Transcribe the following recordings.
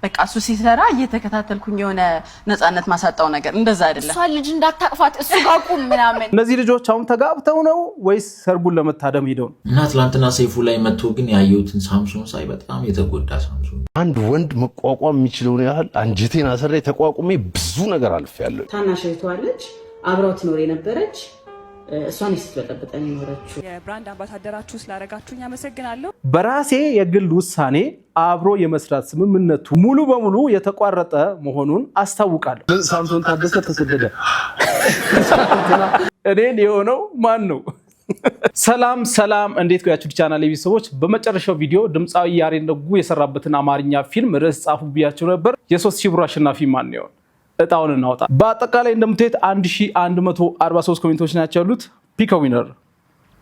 በቃ እሱ ሲሰራ እየተከታተልኩኝ የሆነ ነፃነት ማሳጣው ነገር እንደዛ አይደለም። እሷ ልጅ እንዳታቅፋት እሱ ጋር ቁም ምናምን። እነዚህ ልጆች አሁን ተጋብተው ነው ወይስ ሰርጉን ለመታደም ሄደው ነው? እና ትላንትና ሰይፉ ላይ መጥቶ ግን ያየሁትን ሳምሶን ሳይ በጣም የተጎዳ ሳምሶን። አንድ ወንድ መቋቋም የሚችለውን ያህል አንጀቴን አሰሬ ተቋቁሜ ብዙ ነገር አልፌያለሁ። ታናሽ እህቷ አለች አብራው ትኖር የነበረች እሷን ስትበጠብጠን የኖረችው። የብራንድ አምባሳደራችሁ ስላደረጋችሁኝ አመሰግናለሁ። በራሴ የግል ውሳኔ አብሮ የመስራት ስምምነቱ ሙሉ በሙሉ የተቋረጠ መሆኑን አስታውቃለሁ። ሳምሶን ታደሰ ተሰደደ። እኔን የሆነው ማን ነው? ሰላም እንዴት ቆያችሁ ቻናል ቤተሰቦች? በመጨረሻው ቪዲዮ ድምጻዊ ያሬድ ነጉ የሰራበትን አማርኛ ፊልም ርዕስ ጻፉ ብያችሁ ነበር። የ3000 ብር አሸናፊ ማን ነው? እጣውን እናውጣ። በአጠቃላይ እንደምታዩት 1143 ኮሜንቶች ናቸው ያሉት። ፒክ ዊነር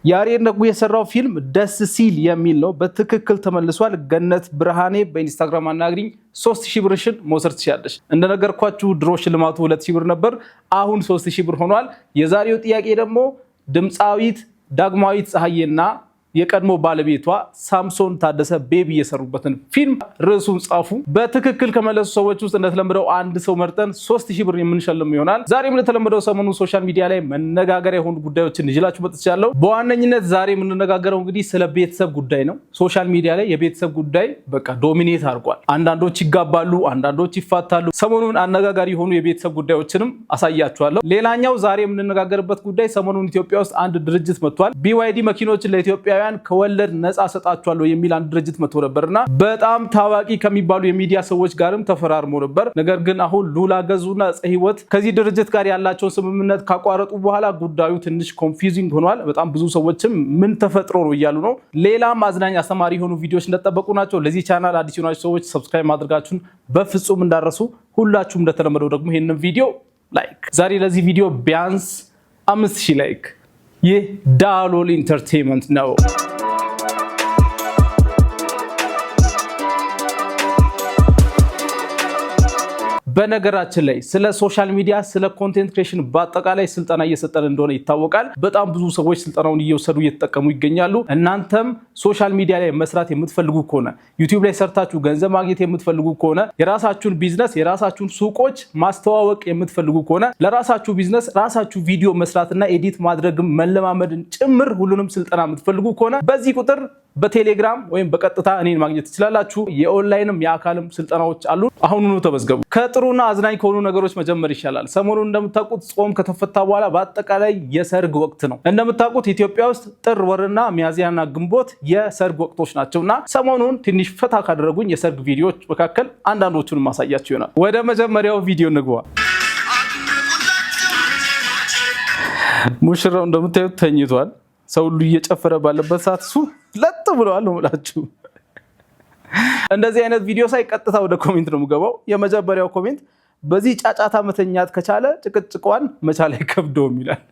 ያሬድ ነጉ የሰራው ፊልም ደስ ሲል የሚል ነው። በትክክል ተመልሷል። ገነት ብርሃኔ በኢንስታግራም አናግሪኝ 3000 ብርሽን መውሰድ ትችላለሽ። እንደነገርኳችሁ ድሮ ሽልማቱ 2000 ብር ነበር፣ አሁን 3000 ብር ሆኗል። የዛሬው ጥያቄ ደግሞ ድምፃዊት ዳግማዊት ፀሐዬና የቀድሞ ባለቤቷ ሳምሶን ታደሰ ቤቢ የሰሩበትን ፊልም ርዕሱን ጻፉ። በትክክል ከመለሱ ሰዎች ውስጥ እንደተለመደው አንድ ሰው መርጠን 3000 ብር የምንሸልም ይሆናል። ዛሬም እንደተለመደው ሰሞኑ ሶሻል ሚዲያ ላይ መነጋገሪያ የሆኑ ጉዳዮችን ይዤላችሁ መጥቻለሁ። በዋነኝነት ዛሬ የምንነጋገረው እንግዲህ ስለ ቤተሰብ ጉዳይ ነው። ሶሻል ሚዲያ ላይ የቤተሰብ ጉዳይ በቃ ዶሚኔት አድርጓል። አንዳንዶች ይጋባሉ፣ አንዳንዶች ይፋታሉ። ሰሞኑን አነጋጋሪ የሆኑ የቤተሰብ ጉዳዮችንም አሳያችኋለሁ። ሌላኛው ዛሬ የምንነጋገርበት ጉዳይ ሰሞኑን ኢትዮጵያ ውስጥ አንድ ድርጅት መጥቷል። BYD መኪኖችን ለኢትዮጵያ ከወለድ ነፃ ሰጣቸዋለሁ የሚል አንድ ድርጅት መጥቶ ነበርና በጣም ታዋቂ ከሚባሉ የሚዲያ ሰዎች ጋርም ተፈራርሞ ነበር። ነገር ግን አሁን ሉላ ገዙና ፀህይወት ከዚህ ድርጅት ጋር ያላቸውን ስምምነት ካቋረጡ በኋላ ጉዳዩ ትንሽ ኮንፊውዚንግ ሆኗል። በጣም ብዙ ሰዎችም ምን ተፈጥሮ ነው እያሉ ነው። ሌላም አዝናኝ አስተማሪ የሆኑ ቪዲዮዎች እንደተጠበቁ ናቸው። ለዚህ ቻናል አዲስ የሆናችሁ ሰዎች ሰብስክራይብ ማድረጋችሁን በፍጹም እንዳረሱ። ሁላችሁም እንደተለመደው ደግሞ ይሄንን ቪዲዮ ላይክ። ዛሬ ለዚህ ቪዲዮ ቢያንስ 5000 ላይክ። ይህ ዳሎል ኢንተርቴይንመንት ነው። በነገራችን ላይ ስለ ሶሻል ሚዲያ ስለ ኮንቴንት ክሬሽን በአጠቃላይ ስልጠና እየሰጠን እንደሆነ ይታወቃል። በጣም ብዙ ሰዎች ስልጠናውን እየወሰዱ እየተጠቀሙ ይገኛሉ። እናንተም ሶሻል ሚዲያ ላይ መስራት የምትፈልጉ ከሆነ ዩቲዩብ ላይ ሰርታችሁ ገንዘብ ማግኘት የምትፈልጉ ከሆነ የራሳችሁን ቢዝነስ የራሳችሁን ሱቆች ማስተዋወቅ የምትፈልጉ ከሆነ ለራሳችሁ ቢዝነስ ራሳችሁ ቪዲዮ መስራትና ኤዲት ማድረግም መለማመድን ጭምር ሁሉንም ስልጠና የምትፈልጉ ከሆነ በዚህ ቁጥር በቴሌግራም ወይም በቀጥታ እኔን ማግኘት ትችላላችሁ። የኦንላይንም የአካልም ስልጠናዎች አሉ። አሁኑኑ ተመዝገቡ። ከጥሩና አዝናኝ ከሆኑ ነገሮች መጀመር ይሻላል። ሰሞኑን እንደምታውቁት ጾም ከተፈታ በኋላ በአጠቃላይ የሰርግ ወቅት ነው። እንደምታውቁት ኢትዮጵያ ውስጥ ጥር ወርና ሚያዝያና ግንቦት የሰርግ ወቅቶች ናቸውና ሰሞኑን ትንሽ ፈታ ካደረጉኝ የሰርግ ቪዲዮዎች መካከል አንዳንዶቹን ማሳያችሁ ይሆናል። ወደ መጀመሪያው ቪዲዮ እንግባ። ሙሽራው እንደምታዩት ተኝቷል። ሰው ሁሉ እየጨፈረ ባለበት ሰዓት እሱ ለጥ ብለዋል ነው የምላችሁ። እንደዚህ አይነት ቪዲዮ ሳይ ቀጥታ ወደ ኮሜንት ነው የምገባው። የመጀመሪያው ኮሜንት በዚህ ጫጫታ መተኛት ከቻለ ጭቅጭቋን መቻል አይከብደውም ይላል።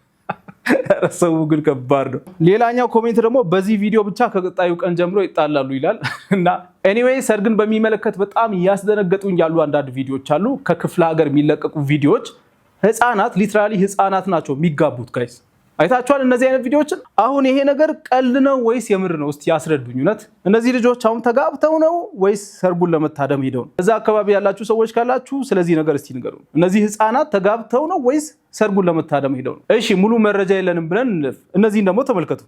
ሰው ግን ከባድ ነው። ሌላኛው ኮሜንት ደግሞ በዚህ ቪዲዮ ብቻ ከቀጣዩ ቀን ጀምሮ ይጣላሉ ይላል። እና ኤኒዌይ ሰርግን በሚመለከት በጣም ያስደነገጡኝ ያሉ አንዳንድ ቪዲዮዎች አሉ። ከክፍለ ሀገር የሚለቀቁ ቪዲዮዎች ህፃናት ሊትራሊ ህፃናት ናቸው የሚጋቡት ጋይስ። አይታችኋል እነዚህ አይነት ቪዲዮዎችን? አሁን ይሄ ነገር ቀልድ ነው ወይስ የምር ነው? እስቲ ያስረዱኝ። እውነት እነዚህ ልጆች አሁን ተጋብተው ነው ወይስ ሰርጉን ለመታደም ሄደው ነው? እዛ አካባቢ ያላችሁ ሰዎች ካላችሁ ስለዚህ ነገር እስቲ ንገሩ። እነዚህ ህፃናት ተጋብተው ነው ወይስ ሰርጉን ለመታደም ሄደው ነው? እሺ ሙሉ መረጃ የለንም ብለን እንለፍ። እነዚህን ደግሞ ተመልከቱ።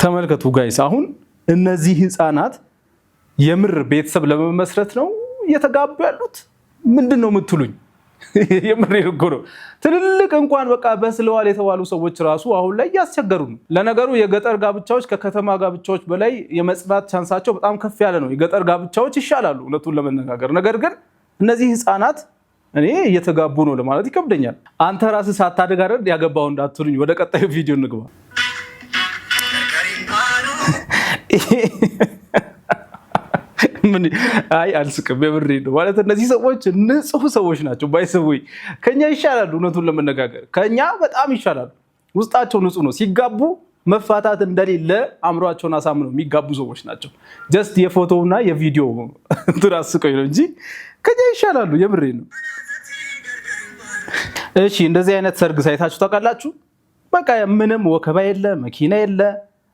ተመልከቱ ጋይስ። አሁን እነዚህ ህፃናት የምር ቤተሰብ ለመመስረት ነው እየተጋቡ ያሉት? ምንድነው የምትሉኝ? የምር እኮ ነው። ትልልቅ እንኳን በቃ በስለዋል የተባሉ ሰዎች ራሱ አሁን ላይ ያስቸገሩ ነው። ለነገሩ የገጠር ጋብቻዎች ከከተማ ጋብቻዎች በላይ የመጽናት ቻንሳቸው በጣም ከፍ ያለ ነው። የገጠር ጋብቻዎች ይሻላሉ እውነቱን ለመነጋገር። ነገር ግን እነዚህ ህፃናት እኔ እየተጋቡ ነው ለማለት ይከብደኛል። አንተ ራስህ ሳታድግ አይደል ያገባው እንዳትሉኝ። ወደ ቀጣዩ ቪዲዮ እንግባ። አይ አልስቅም፣ የምሬ ነው ማለት እነዚህ ሰዎች ንጹህ ሰዎች ናቸው። ባይሰውይ ከኛ ይሻላሉ። እውነቱን ለመነጋገር ከኛ በጣም ይሻላሉ። ውስጣቸው ንጹህ ነው። ሲጋቡ መፋታት እንደሌለ አምሯቸውን አሳምነው የሚጋቡ ሰዎች ናቸው። ጀስት የፎቶውና የቪዲዮ እንትን አስቀኝ ነው እንጂ ከኛ ይሻላሉ። የምሬ ነው። እሺ እንደዚህ አይነት ሰርግ ሳይታችሁ ታውቃላችሁ? በቃ ምንም ወከባ የለ መኪና የለ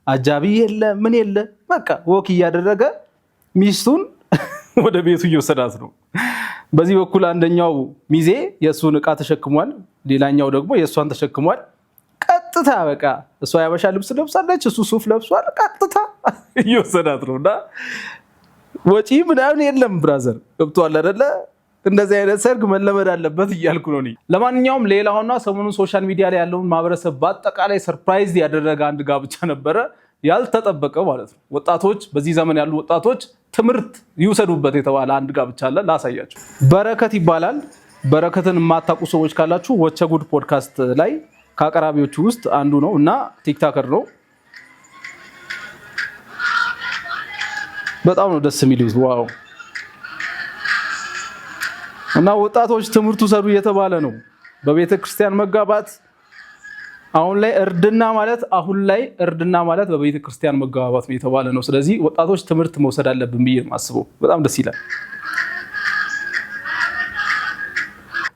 አጃቢ የለ ምን የለ በቃ ወክ እያደረገ ሚስቱን ወደ ቤቱ እየወሰዳት ነው። በዚህ በኩል አንደኛው ሚዜ የሱን ዕቃ ተሸክሟል፣ ሌላኛው ደግሞ የሷን ተሸክሟል። ቀጥታ በቃ እሷ ያበሻ ልብስ ለብሳለች፣ እሱ ሱፍ ለብሷል። ቀጥታ እየወሰዳት ነውና ወጪ ምናምን የለም ብራዘር ገብቷል አይደለ? እንደዚህ አይነት ሰርግ መለመድ አለበት እያልኩ ነው። ለማንኛውም ሌላውና ሰሞኑን ሶሻል ሚዲያ ላይ ያለውን ማህበረሰብ በአጠቃላይ ሰርፕራይዝ ያደረገ አንድ ጋብቻ ነበረ፣ ያልተጠበቀ ማለት ነው። ወጣቶች በዚህ ዘመን ያሉ ወጣቶች ትምህርት ይውሰዱበት የተባለ አንድ ጋብቻ አለ፣ ላሳያችሁ። በረከት ይባላል። በረከትን የማታውቁ ሰዎች ካላችሁ ወቸ ጉድ ፖድካስት ላይ ከአቀራቢዎቹ ውስጥ አንዱ ነው እና ቲክቶከር ነው። በጣም ነው ደስ የሚሉት። ዋው! እና ወጣቶች ትምህርቱ ሰዱ እየተባለ ነው። በቤተ ክርስቲያን መጋባት አሁን ላይ እርድና ማለት በቤተ ክርስቲያን መጋባት ነው የተባለ ነው። ስለዚህ ወጣቶች ትምህርት መውሰድ አለብን ብዬ ማስበው በጣም ደስ ይላል።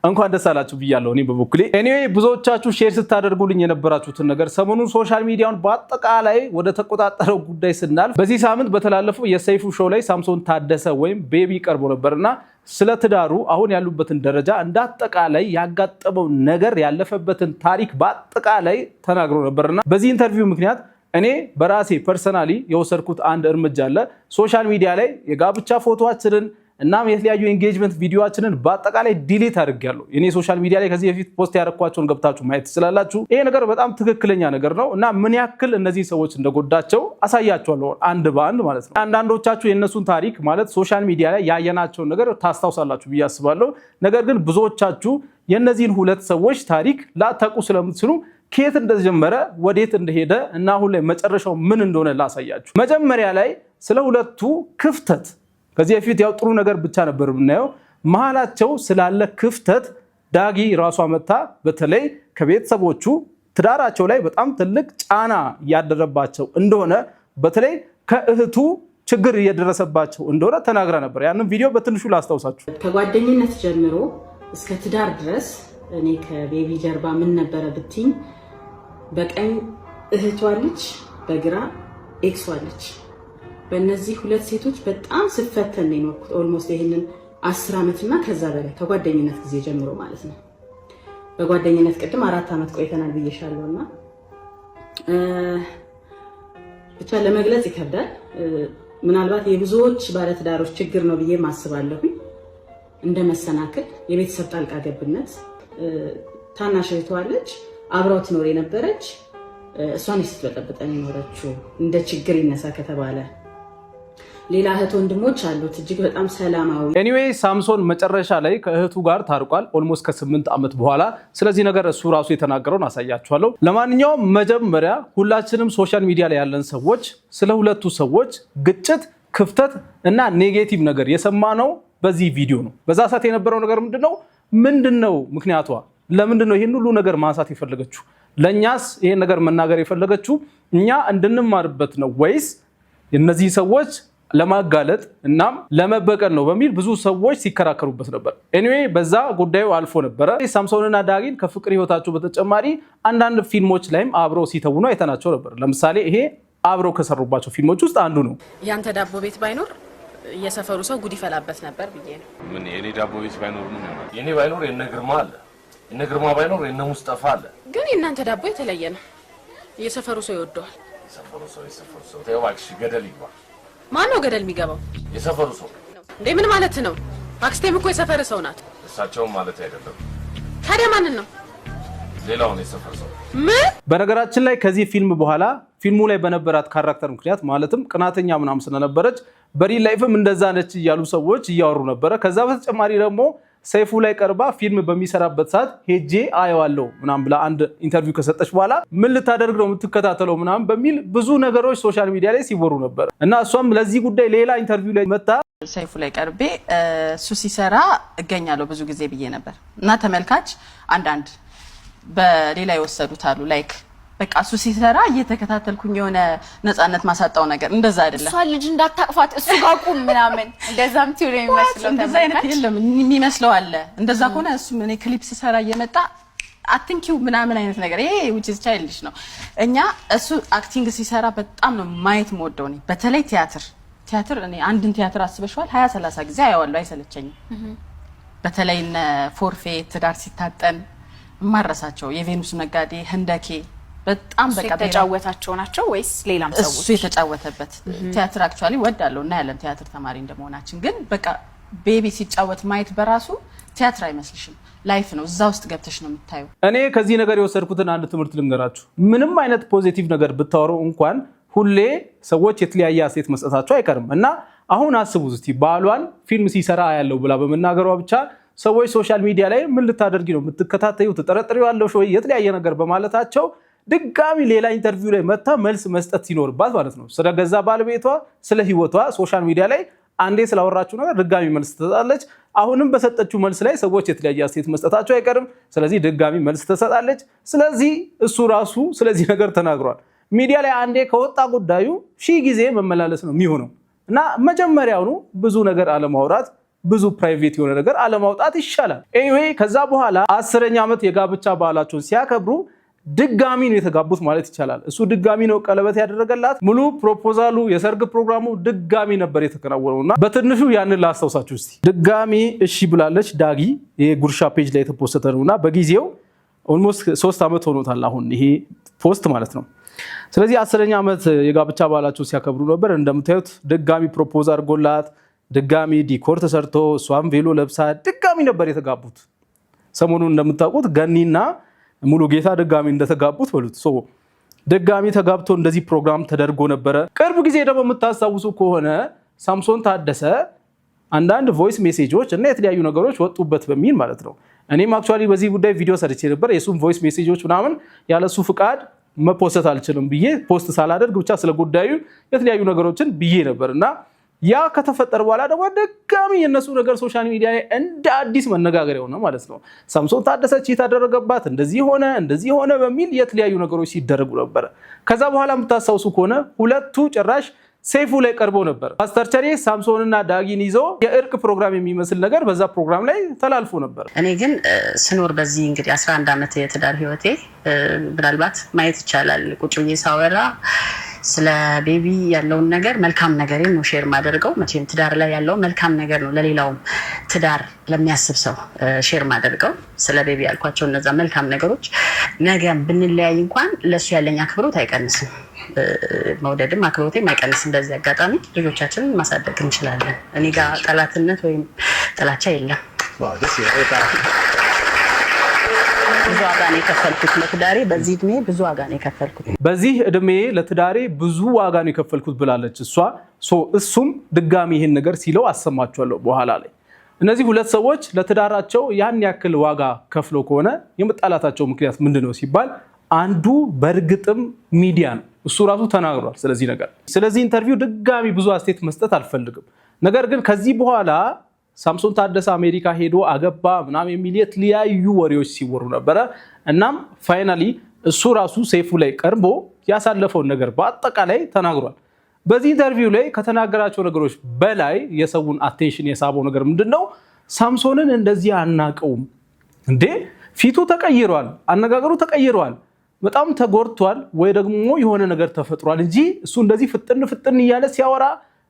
እንኳን ደስ አላችሁ ብያለሁ እኔ በበኩሌ። ኤኒዌይ ብዙዎቻችሁ ሼር ስታደርጉልኝ የነበራችሁትን ነገር ሰሞኑን ሶሻል ሚዲያውን በአጠቃላይ ወደ ተቆጣጠረው ጉዳይ ስናልፍ በዚህ ሳምንት በተላለፈው የሰይፉ ሾው ላይ ሳምሶን ታደሰ ወይም ቤቢ ቀርቦ ነበርና ስለ ትዳሩ አሁን ያሉበትን ደረጃ እንዳጠቃላይ ያጋጠመው ነገር ያለፈበትን ታሪክ በአጠቃላይ ተናግሮ ነበርና በዚህ ኢንተርቪው ምክንያት እኔ በራሴ ፐርሰናሊ የወሰድኩት አንድ እርምጃ አለ። ሶሻል ሚዲያ ላይ የጋብቻ ፎቶዋችንን እናም የተለያዩ ኤንጌጅመንት ቪዲዮአችንን በአጠቃላይ ዲሊት አድርጌያለሁ። እኔ ሶሻል ሚዲያ ላይ ከዚህ በፊት ፖስት ያደረኳቸውን ገብታችሁ ማየት ትችላላችሁ። ይሄ ነገር በጣም ትክክለኛ ነገር ነው እና ምን ያክል እነዚህ ሰዎች እንደጎዳቸው አሳያችኋለሁ አንድ በአንድ ማለት ነው። አንዳንዶቻችሁ የእነሱን ታሪክ ማለት ሶሻል ሚዲያ ላይ ያየናቸውን ነገር ታስታውሳላችሁ ብዬ አስባለሁ። ነገር ግን ብዙዎቻችሁ የእነዚህን ሁለት ሰዎች ታሪክ ላታውቁ ስለምትችሉ ከየት እንደጀመረ ወዴት እንደሄደ እና አሁን ላይ መጨረሻው ምን እንደሆነ ላሳያችሁ። መጀመሪያ ላይ ስለ ሁለቱ ክፍተት ከዚህ በፊት ያው ጥሩ ነገር ብቻ ነበር የምናየው። መሃላቸው ስላለ ክፍተት ዳጊ ራሷ መታ በተለይ ከቤተሰቦቹ ትዳራቸው ላይ በጣም ትልቅ ጫና ያደረባቸው እንደሆነ በተለይ ከእህቱ ችግር እየደረሰባቸው እንደሆነ ተናግራ ነበር። ያንን ቪዲዮ በትንሹ ላስታውሳችሁ። ከጓደኝነት ጀምሮ እስከ ትዳር ድረስ እኔ ከቤቢ ጀርባ ምን ነበረ ብትኝ፣ በቀኝ እህቷ ልጅ፣ በግራ ኤክሷ ልጅ። በእነዚህ ሁለት ሴቶች በጣም ስፈተን ነው የኖርኩት። ኦልሞስት ይሄንን 10 ዓመትና ከዛ በላይ ከጓደኝነት ጊዜ ጀምሮ ማለት ነው። በጓደኝነት ቅድም 4 ዓመት ቆይተናል ብዬሻለሁና ብቻ ለመግለጽ ይከብዳል። ምናልባት የብዙዎች ባለትዳሮች ችግር ነው ብዬ ማስባለሁ። እንደ መሰናክል የቤተሰብ ጣልቃ ገብነት። ታናሽ እህቷ ልጅ አብራው ትኖር የነበረች እሷን ስትበጠብጠን የኖረችው እንደ ችግር ይነሳ ከተባለ ሌላ እህት ወንድሞች አሉት እጅግ በጣም ሰላማዊ። ኤኒዌይ ሳምሶን መጨረሻ ላይ ከእህቱ ጋር ታርቋል ኦልሞስት ከ8 ዓመት በኋላ። ስለዚህ ነገር እሱ ራሱ የተናገረውን አሳያችኋለሁ። ለማንኛውም መጀመሪያ ሁላችንም ሶሻል ሚዲያ ላይ ያለን ሰዎች ስለ ሁለቱ ሰዎች ግጭት፣ ክፍተት እና ኔጌቲቭ ነገር የሰማነው በዚህ ቪዲዮ ነው። በዛ ሰዓት የነበረው ነገር ምንድነው ምክንያቷ? ለምንድነው ይሄን ሁሉ ነገር ማንሳት የፈለገችው? ለኛስ ይሄን ነገር መናገር የፈለገችው እኛ እንድንማርበት ነው ወይስ የነዚህ ሰዎች ለማጋለጥ እናም ለመበቀል ነው በሚል ብዙ ሰዎች ሲከራከሩበት ነበር። ኤኒዌይ በዛ ጉዳዩ አልፎ ነበረ። ሳምሶንና ዳጊን ከፍቅር ህይወታቸው በተጨማሪ አንዳንድ ፊልሞች ላይም አብረው ሲተውኑ አይተናቸው ነበር። ለምሳሌ ይሄ አብረው ከሰሩባቸው ፊልሞች ውስጥ አንዱ ነው። ያንተ ዳቦ ቤት ባይኖር የሰፈሩ ሰው ጉድ ይፈላበት ነበር ብዬ ነው። ምን የኔ ዳቦ ቤት ባይኖር ምን ማለት? የኔ ባይኖር የነ ግርማ አለ፣ የነ ግርማ ባይኖር የነ ሙስጠፋ አለ። ግን የእናንተ ዳቦ የተለየ ነው። የሰፈሩ ሰው ይወደዋል። የሰፈሩ ሰው ተይዋክሽ ገደል ይግባ። ማን ነው ገደል የሚገባው? የሰፈሩ ሰው እንዴ? ምን ማለት ነው? አክስቴም እኮ የሰፈር ሰው ናት። እሳቸውም ማለት አይደለም። ታዲያ ማንን ነው? ሌላውን የሰፈር ሰው። ምን? በነገራችን ላይ ከዚህ ፊልም በኋላ ፊልሙ ላይ በነበራት ካራክተር ምክንያት ማለትም ቅናተኛ ምናምን ስለነበረች በሪል ላይፍም እንደዛ ነች እያሉ ሰዎች እያወሩ ነበረ። ከዛ በተጨማሪ ደግሞ ሰይፉ ላይ ቀርባ ፊልም በሚሰራበት ሰዓት ሄጄ አየዋለሁ ምናምን ብላ አንድ ኢንተርቪው ከሰጠች በኋላ ምን ልታደርግ ነው የምትከታተለው ምናምን በሚል ብዙ ነገሮች ሶሻል ሚዲያ ላይ ሲወሩ ነበር እና እሷም ለዚህ ጉዳይ ሌላ ኢንተርቪው ላይ መጣ ሰይፉ ላይ ቀርቤ እሱ ሲሰራ እገኛለሁ ብዙ ጊዜ ብዬ ነበር እና ተመልካች አንዳንድ በሌላ ይወሰዱት አሉ ላይክ በቃ እሱ ሲሰራ እየተከታተልኩኝ የሆነ ነፃነት ማሳጣው ነገር እንደዛ አይደለም። እሷ ልጅ እንዳታቅፋት እሱ ጋር ቁም ምናምን እንደዛም ትዩ ነው የሚመስለው። እንደዛ አይነት የለም የሚመስለው አለ። እንደዛ ከሆነ እሱ እኔ ክሊፕ ሲሰራ እየመጣ አትንኪው ምናምን አይነት ነገር ይሄ which is childish ነው። እኛ እሱ አክቲንግ ሲሰራ በጣም ነው ማየት የምወደው ነው። በተለይ ቲያትር እኔ አንድን ቲያትር አስበሽዋል 20 30 ጊዜ አያዋለሁ አይሰለቸኝም። በተለይ እነ ፎርፌ ትዳር ሲታጠን ማረሳቸው የቬኑስ ነጋዴ ህንደኬ በጣም በቃ ተጫወታቸው ናቸው ወይስ ሌላም ሰዎች እሱ የተጫወተበት ቲያትር አክቹአሊ ወዳለው እና ያለን ቲያትር ተማሪ እንደመሆናችን ግን በቃ ቤቢ ሲጫወት ማየት በራሱ ቲያትር አይመስልሽም ላይፍ ነው እዛ ውስጥ ገብተሽ ነው የምታዩ። እኔ ከዚህ ነገር የወሰድኩትን አንድ ትምህርት ልንገራችሁ። ምንም አይነት ፖዚቲቭ ነገር ብታወሩ እንኳን ሁሌ ሰዎች የተለያየ አስተያየት መስጠታቸው አይቀርም እና አሁን አስቡት እስቲ ባሏን ፊልም ሲሰራ ያለው ብላ በመናገሯ ብቻ ሰዎች ሶሻል ሚዲያ ላይ ምን ልታደርጊ ነው የምትከታተዩ ተጠረጥሪዋለሽ ወይ የተለያየ ነገር በማለታቸው ድጋሚ ሌላ ኢንተርቪው ላይ መታ መልስ መስጠት ሲኖርባት ማለት ነው ስለገዛ ባለቤቷ ስለ ህይወቷ ሶሻል ሚዲያ ላይ አንዴ ስላወራችሁ ነገር ድጋሚ መልስ ትሰጣለች። አሁንም በሰጠችው መልስ ላይ ሰዎች የተለያየ አስተያየት መስጠታቸው አይቀርም። ስለዚህ ድጋሚ መልስ ትሰጣለች። ስለዚህ እሱ ራሱ ስለዚህ ነገር ተናግሯል። ሚዲያ ላይ አንዴ ከወጣ ጉዳዩ ሺህ ጊዜ መመላለስ ነው የሚሆነው እና መጀመሪያውኑ ብዙ ነገር አለማውራት ብዙ ፕራይቬት የሆነ ነገር አለማውጣት ይሻላል። ኤኒዌይ ከዛ በኋላ 10ኛ ዓመት የጋብቻ በዓላቸውን ሲያከብሩ ድጋሚ ነው የተጋቡት ማለት ይቻላል። እሱ ድጋሚ ነው ቀለበት ያደረገላት። ሙሉ ፕሮፖዛሉ የሰርግ ፕሮግራሙ ድጋሚ ነበር የተከናወነውና በትንሹ ያንን ላስታውሳችሁ እስቲ። ድጋሚ እሺ ብላለች ዳጊ። ይሄ ጉርሻ ፔጅ ላይ የተፖስተ ነውና በጊዜው ኦልሞስት 3 ዓመት ሆኖታል አሁን ይሄ ፖስት ማለት ነው። ስለዚህ 10ኛ ዓመት የጋብቻ በዓላቸው ሲያከብሩ ነበር። እንደምታዩት ድጋሚ ፕሮፖዝ አድርጎላት ድጋሚ ዲኮር ተሰርቶ እሷም ቬሎ ለብሳ ድጋሚ ነበር የተጋቡት። ሰሞኑን እንደምታውቁት ገኒና ሙሉ ጌታ ድጋሚ እንደተጋቡት በሉት ድጋሚ ተጋብቶ እንደዚህ ፕሮግራም ተደርጎ ነበረ። ቅርብ ጊዜ ደግሞ የምታስታውሱ ከሆነ ሳምሶን ታደሰ አንዳንድ ቮይስ ሜሴጆች እና የተለያዩ ነገሮች ወጡበት በሚል ማለት ነው። እኔም አክቹአሊ በዚህ ጉዳይ ቪዲዮ ሰርቼ ነበር። የሱም ቮይስ ሜሴጆች ምናምን ያለሱ ፍቃድ መፖስት አልችልም ብዬ ፖስት ሳላደርግ ብቻ ስለ ጉዳዩ የተለያዩ ነገሮችን ብዬ ነበርና ያ ከተፈጠረ በኋላ ደግሞ ድጋሚ የነሱ ነገር ሶሻል ሚዲያ ላይ እንደ አዲስ መነጋገር ሆነ ማለት ነው። ሳምሶን ታደሰ ቺት አደረገባት እንደዚህ ሆነ በሚል የተለያዩ ነገሮች ሲደረጉ ነበር። ከዛ በኋላ የምታስታውሱ ከሆነ ሁለቱ ጭራሽ ሰይፉ ላይ ቀርቦ ነበር። ፓስተር ቸሬ ሳምሶንና ዳጊን ይዞ የእርቅ ፕሮግራም የሚመስል ነገር በዛ ፕሮግራም ላይ ተላልፎ ነበር። እኔ ግን ስኖር በዚህ እንግዲህ 11 ዓመት የትዳር ህይወቴ ምናልባት ማየት ይቻላል ቁጭ ብዬ ሳወራ ስለ ቤቢ ያለውን ነገር መልካም ነገርን ነው ሼር ማደርገው። መቼም ትዳር ላይ ያለው መልካም ነገር ነው ለሌላውም ትዳር ለሚያስብ ሰው ሼር ማደርገው። ስለ ቤቢ ያልኳቸው እነዛ መልካም ነገሮች ነገም ብንለያይ እንኳን ለሱ ያለኝ አክብሮት አይቀንስም፣ መውደድም አክብሮቴም አይቀንስም። በዚህ አጋጣሚ ልጆቻችንን ማሳደግ እንችላለን። እኔ ጋር ጠላትነት ወይም ጥላቻ የለም። ብዙ ዋጋ ነው የከፈልኩት ለትዳሬ። በዚህ እድሜ ብዙ ዋጋ ነው የከፈልኩት። በዚህ እድሜ ለትዳሬ ብዙ ዋጋ ነው የከፈልኩት ብላለች እሷ። እሱም ድጋሚ ይሄን ነገር ሲለው አሰማችኋለሁ በኋላ ላይ። እነዚህ ሁለት ሰዎች ለትዳራቸው ያን ያክል ዋጋ ከፍለው ከሆነ የመጣላታቸው ምክንያት ምንድነው ሲባል አንዱ በእርግጥም ሚዲያ ነው። እሱ ራሱ ተናግሯል ስለዚህ ነገር። ስለዚህ ኢንተርቪው ድጋሚ ብዙ አስተያየት መስጠት አልፈልግም። ነገር ግን ከዚህ በኋላ ሳምሶን ታደሰ አሜሪካ ሄዶ አገባ ምናምን የሚል የተለያዩ ወሬዎች ሲወሩ ነበረ። እናም ፋይናሊ እሱ ራሱ ሰይፉ ላይ ቀርቦ ያሳለፈውን ነገር በአጠቃላይ ተናግሯል። በዚህ ኢንተርቪው ላይ ከተናገራቸው ነገሮች በላይ የሰውን አቴንሽን የሳበው ነገር ምንድነው? ሳምሶንን እንደዚህ አናቀውም እንዴ? ፊቱ ተቀይሯል፣ አነጋገሩ ተቀይሯል፣ በጣም ተጎድቷል ወይ ደግሞ የሆነ ነገር ተፈጥሯል እንጂ እሱ እንደዚህ ፍጥን እያለ ሲያወራ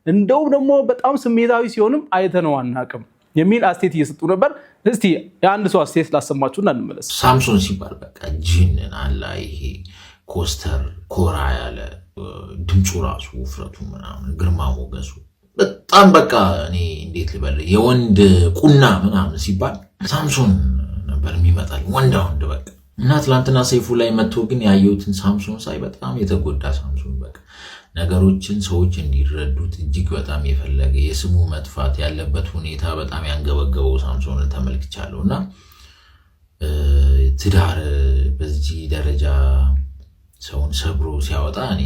እንደውም ደግሞ በጣም ስሜታዊ ሲሆንም አይተነው አናቅም የሚል አስተያየት እየሰጡ ነበር። እስቲ የአንድ ሰው አስተያየት ላሰማችሁና እንመለስ። ሳምሶን ሲባል በቃ ጂንን አላ ይሄ ኮስተር ኮራ ያለ ድምፁ ራሱ ውፍረቱ ምናምን ግርማ ሞገሱ በጣም በቃ እኔ እንዴት ልበል የወንድ ቁና ምናምን ሲባል ሳምሶን ነበር የሚመጣል ወንዳ በቃ እና ትላንትና ሰይፉ ላይ መጥቶ ግን ያየሁትን ሳምሶን ሳይ በጣም የተጎዳ ሳምሶን በቃ ነገሮችን ሰዎች እንዲረዱት እጅግ በጣም የፈለገ የስሙ መጥፋት ያለበት ሁኔታ በጣም ያንገበገበው ሳምሶንን ተመልክቻለሁና ትዳር በዚህ ደረጃ ሰውን ሰብሮ ሲያወጣ እኔ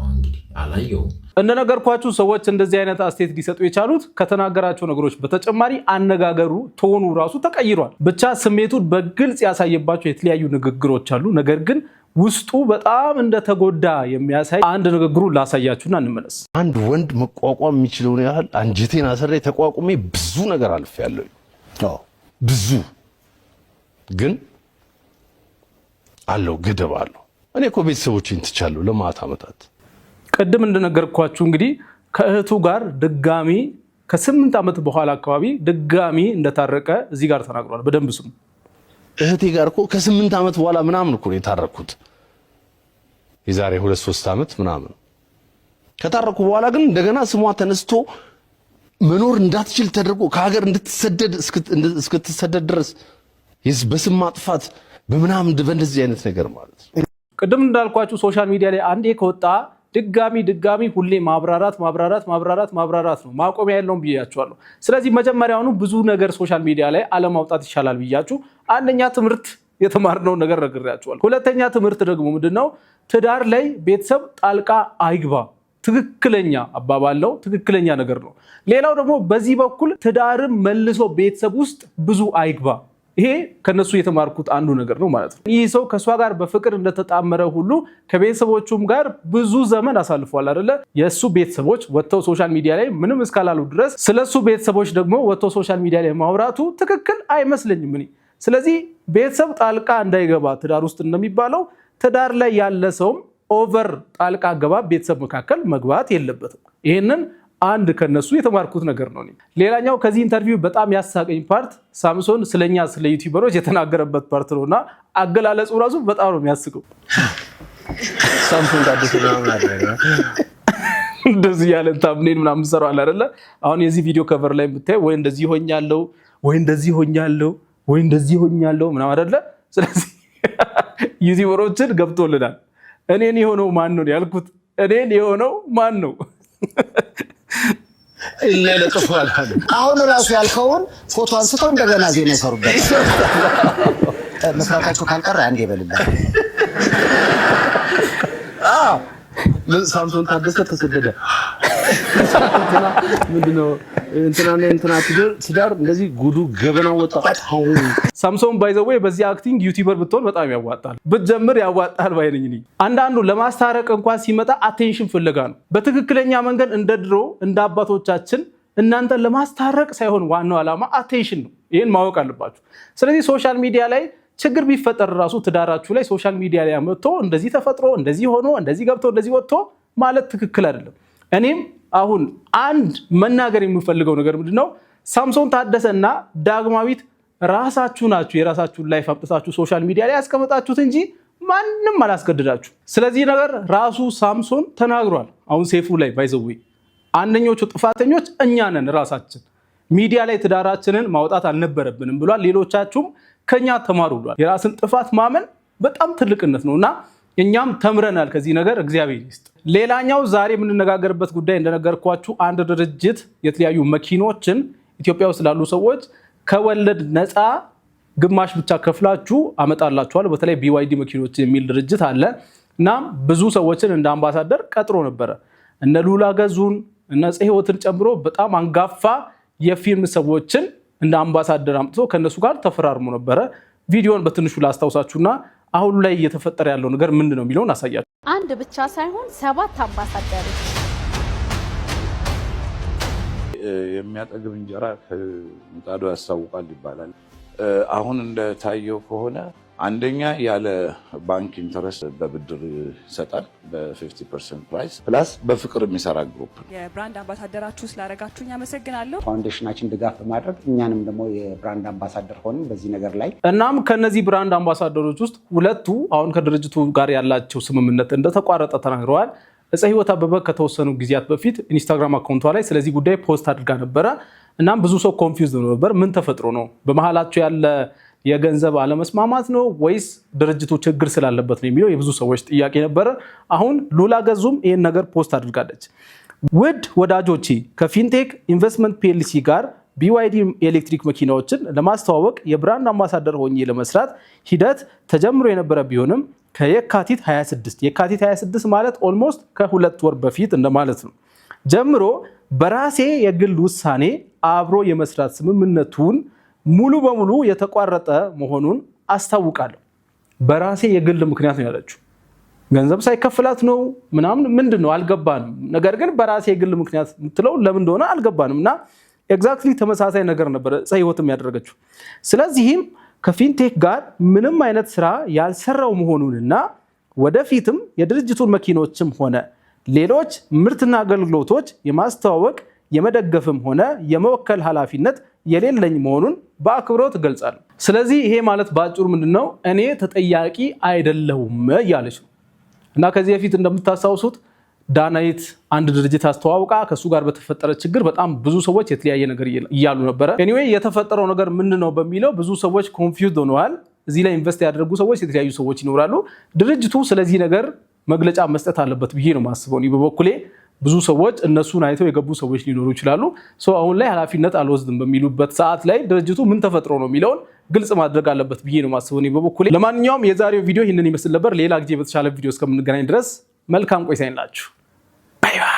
እንግዲህ አላየሁም። እንደነገርኳችሁ ሰዎች እንደዚህ አይነት አስተያየት ሊሰጡ የቻሉት ከተናገራቸው ነገሮች በተጨማሪ አነጋገሩ ቶኑ ራሱ ተቀይሯል። ብቻ ስሜቱን በግልጽ ያሳየባቸው የተለያዩ ንግግሮች አሉ። ነገር ግን ውስጡ በጣም እንደተጎዳ የሚያሳይ አንድ ንግግሩ ላሳያችሁና እንመለስ። አንድ ወንድ መቋቋም የሚችለውን ያህል አንጀቴን አሰሬ ተቋቁሜ ብዙ ነገር አልፌያለሁ። ብዙ ግን አለው ገደብ አለው። እኔ እኮ ቤተሰቦቼን ትቻለሁ ለማታ ዓመታት። ቅድም እንደነገርኳችሁ እንግዲህ ከእህቱ ጋር ድጋሚ ከ8 ዓመት በኋላ አካባቢ ድጋሚ እንደታረቀ እዚህ ጋር ተናግሯል። በደንብ ስሙ። እህቴ ጋር እኮ ከ8 ዓመት በኋላ ምናምን እኮ ነው የታረኩት። የዛሬ 2-3 ዓመት ምናምን ከታረኩ በኋላ ግን እንደገና ስሟ ተነስቶ መኖር እንዳትችል ተደርጎ ከሀገር እንድትሰደድ እስክትሰደድ ድረስ በስም ማጥፋት በምናምን በእንደዚህ አይነት ነገር ማለት ነው። ቅድም እንዳልኳችሁ ሶሻል ሚዲያ ላይ አንዴ ከወጣ ድጋሚ ሁሌ ማብራራት ነው። ማቆሚያ የለውም ብያችኋለሁ። ስለዚህ መጀመሪያውኑ ብዙ ነገር ሶሻል ሚዲያ ላይ አለማውጣት ይሻላል ብያችሁ አንደኛ ትምህርት የተማርነውን ነገር ነግሬያችኋለሁ። ሁለተኛ ትምህርት ደግሞ ምንድነው? ትዳር ላይ ቤተሰብ ጣልቃ አይግባ። ትክክለኛ አባባል ነው፣ ትክክለኛ ነገር ነው። ሌላው ደግሞ በዚህ በኩል ትዳርን መልሶ ቤተሰብ ውስጥ ብዙ አይግባ። ይሄ ከነሱ የተማርኩት አንዱ ነገር ነው ማለት ነው። ይህ ሰው ከሷ ጋር በፍቅር እንደተጣመረ ሁሉ ከቤተሰቦቹም ጋር ብዙ ዘመን አሳልፏል አይደለ? የሱ ቤተሰቦች ወጥተው ሶሻል ሚዲያ ላይ ምንም እስካላሉ ድረስ ስለሱ ቤተሰቦች ደግሞ ወጥተው ሶሻል ሚዲያ ላይ ማውራቱ ትክክል አይመስለኝም እኔ። ስለዚህ ቤተሰብ ጣልቃ እንዳይገባ ትዳር ውስጥ እንደሚባለው ትዳር ላይ ያለ ሰውም ኦቨር ጣልቃ ገባ ቤተሰብ መካከል መግባት የለበትም። ይሄንን አንድ ከነሱ የተማርኩት ነገር ነው። ሌላኛው ከዚህ ኢንተርቪው በጣም ያሳቀኝ ፓርት ሳምሶን ስለኛ ስለ ዩቲዩበሮች የተናገረበት ፓርት ነውና አገላለጹ ራሱ በጣም ነው የሚያስቀው። ሳምሶን ታደሰ ምናምን አደረገ እንደዚህ ያለ ታምኔል ምናምን ሰራው አይደለ? አሁን የዚህ ቪዲዮ ከቨር ላይ የምታየው ወይ እንደዚህ ሆኛለሁ ወይ እንደዚህ ሆኛለሁ ወይ እንደዚህ ሆኛለሁ ምናምን አይደለ? ስለዚህ ዩቲዩበሮችን ገብቶልናል። እኔን የሆነው ማን ነው ያልኩት? እኔን የሆነው ማን ነው? አሁን ራሱ ያልከውን ፎቶ አንስተው እንደገና ዜና ይሰሩበት። መስራታቸው ካልቀረ አንዴ ይበልልኝ። ሳምሶን ታደሰ ተሰደደ። ምንድነው እንትና ትዳር እንደዚህ ጉዱ ገበና ወጣ። ሳምሶን ባይዘው በዚህ አክቲንግ ዩቲዩበር ብትሆን በጣም ያዋጣል፣ ብትጀምር ያዋጣል ባይነኝ ነኝ። አንዳንዱ ለማስታረቅ እንኳን ሲመጣ አቴንሽን ፍለጋ ነው። በትክክለኛ መንገድ እንደ ድሮ እንደ አባቶቻችን እናንተን ለማስታረቅ ሳይሆን ዋናው ዓላማ አቴንሽን ነው። ይሄን ማወቅ አለባችሁ። ስለዚህ ሶሻል ሚዲያ ላይ ችግር ቢፈጠር ራሱ ትዳራችሁ ላይ ሶሻል ሚዲያ ላይ መጥቶ እንደዚህ ተፈጥሮ እንደዚህ ሆኖ እንደዚህ ገብቶ እንደዚህ ወጥቶ ማለት ትክክል አይደለም። እኔም አሁን አንድ መናገር የምፈልገው ነገር ምንድነው? ሳምሶን ታደሰና ዳግማዊት ራሳችሁ ናችሁ የራሳችሁን ላይፍ አምጥታችሁ ሶሻል ሚዲያ ላይ ያስቀመጣችሁት እንጂ ማንንም አላስገድዳችሁ። ስለዚህ ነገር ራሱ ሳምሶን ተናግሯል። አሁን ሴፉ ላይ ባይዘው አንደኞቹ ጥፋተኞች እኛ ነን ራሳችን። ሚዲያ ላይ ትዳራችንን ማውጣት አልነበረብንም ብሏል። ሌሎቻችሁም ከኛ ተማሩ ብሏል። የራስን ጥፋት ማመን በጣም ትልቅነት ነውና እኛም ተምረናል ከዚህ ነገር፣ እግዚአብሔር ይስጥ። ሌላኛው ዛሬ የምንነጋገርበት ጉዳይ እንደነገርኳችሁ አንድ ድርጅት የተለያዩ መኪኖችን ኢትዮጵያ ውስጥ ላሉ ሰዎች ከወለድ ነፃ ግማሽ ብቻ ከፍላችሁ አመጣላችኋል። በተለይ BYD መኪኖች የሚል ድርጅት አለ እና ብዙ ሰዎችን እንደ አምባሳደር ቀጥሮ ነበረ። እነ ሉላ ገዙን እነ ጽህይወትን ጨምሮ በጣም አንጋፋ የፊልም ሰዎችን እንደ አምባሳደር አምጥቶ ከነሱ ጋር ተፈራርሞ ነበረ። ቪዲዮን በትንሹ ላስታውሳችሁና አሁን ላይ እየተፈጠረ ያለው ነገር ምንድነው የሚለውን አሳያችሁ። አንድ ብቻ ሳይሆን 7 አምባሳደሮች። የሚያጠግብ እንጀራ ከምጣዱ ያስታውቃል ይባላል። አሁን እንደታየው ከሆነ አንደኛ ያለ ባንክ ኢንተረስት በብድር ይሰጣል በ50% ፕራይስ ፕላስ በፍቅር የሚሰራ ግሩፕ ነው። የብራንድ አምባሳደራችሁ ስላደረጋችሁኝ አመሰግናለሁ። ፋውንዴሽናችን ድጋፍ በማድረግ እኛንም ደግሞ የብራንድ አምባሳደር ሆነን በዚህ ነገር ላይ እናም ከነዚህ ብራንድ አምባሳደሮች ውስጥ ሁለቱ አሁን ከድርጅቱ ጋር ያላቸው ስምምነት እንደተቋረጠ ተናግረዋል። እፀ ህይወት አበበ ከተወሰኑ ጊዜያት በፊት ኢንስታግራም አካውንቷ ላይ ስለዚህ ጉዳይ ፖስት አድርጋ ነበረ። እናም ብዙ ሰው ኮንፊውዝ ነበር። ምን ተፈጥሮ ነው? በመሃላቸው ያለ የገንዘብ አለመስማማት ነው ወይስ ድርጅቱ ችግር ስላለበት ነው የሚለው የብዙ ሰዎች ጥያቄ ነበረ። አሁን ሉላ ገዙም ይህን ነገር ፖስት አድርጋለች። ውድ ወዳጆቼ ከፊንቴክ ኢንቨስትመንት PLC ጋር BYD ኤሌክትሪክ መኪናዎችን ለማስተዋወቅ የብራንድ አምባሳደር ሆኜ ለመስራት ሂደት ተጀምሮ የነበረ ቢሆንም ከየካቲት 26 ማለት ኦልሞስት ከ2 ወር በፊት እንደማለት ነው ጀምሮ በራሴ የግል ውሳኔ አብሮ የመስራት ስምምነቱን ሙሉ በሙሉ የተቋረጠ መሆኑን አስታውቃለሁ። በራሴ የግል ምክንያት ነው ያለችው። ገንዘብ ሳይከፍላት ነው ምናምን ምንድነው አልገባንም። ነገር ግን በራሴ የግል ምክንያት የምትለው ለምን እንደሆነ አልገባንም እና ኤግዛክትሊ ተመሳሳይ ነገር ነበር ህይወትም ያደረገችው። ስለዚህም ከፊንቴክ ጋር ምንም አይነት ስራ ያልሰራው መሆኑንና ወደፊትም የድርጅቱን መኪኖችም ሆነ ሌሎች ምርትና አገልግሎቶች የማስተዋወቅ የመደገፍም ሆነ የመወከል ኃላፊነት የሌለኝ መሆኑን በአክብሮት ገልጻለሁ። ስለዚህ ይሄ ማለት ባጭሩ ምንድነው? እኔ ተጠያቂ አይደለሁም እያለች ነው። እና ከዚህ በፊት እንደምታስታውሱት ዳናይት አንድ ድርጅት አስተዋውቃ ከሱ ጋር በተፈጠረ ችግር በጣም ብዙ ሰዎች የተለያየ ነገር እያሉ ነበረ። ኤኒዌይ የተፈጠረው ነገር ምንድነው በሚለው ብዙ ሰዎች ኮንፊውዝድ ሆነዋል። እዚህ ላይ ኢንቨስት ያደረጉ ሰዎች የተለያዩ ሰዎች ይኖራሉ። ድርጅቱ ስለዚህ ነገር መግለጫ መስጠት አለበት ብዬ ነው ማስበው። እኔ በበኩሌ ብዙ ሰዎች እነሱን አይተው የገቡ ሰዎች ሊኖሩ ይችላሉ። አሁን ላይ ኃላፊነት አልወስድም በሚሉበት ሰዓት ላይ ድርጅቱ ምን ተፈጥሮ ነው የሚለውን ግልጽ ማድረግ አለበት ብዬ ነው ማስበው እኔ በበኩሌ። ለማንኛውም የዛሬው ቪዲዮ ይህንን ይመስል ነበር። ሌላ ጊዜ በተሻለ ቪዲዮ እስከምንገናኝ ድረስ መልካም ቆይታ ይሁንላችሁ። ባይ ባይ።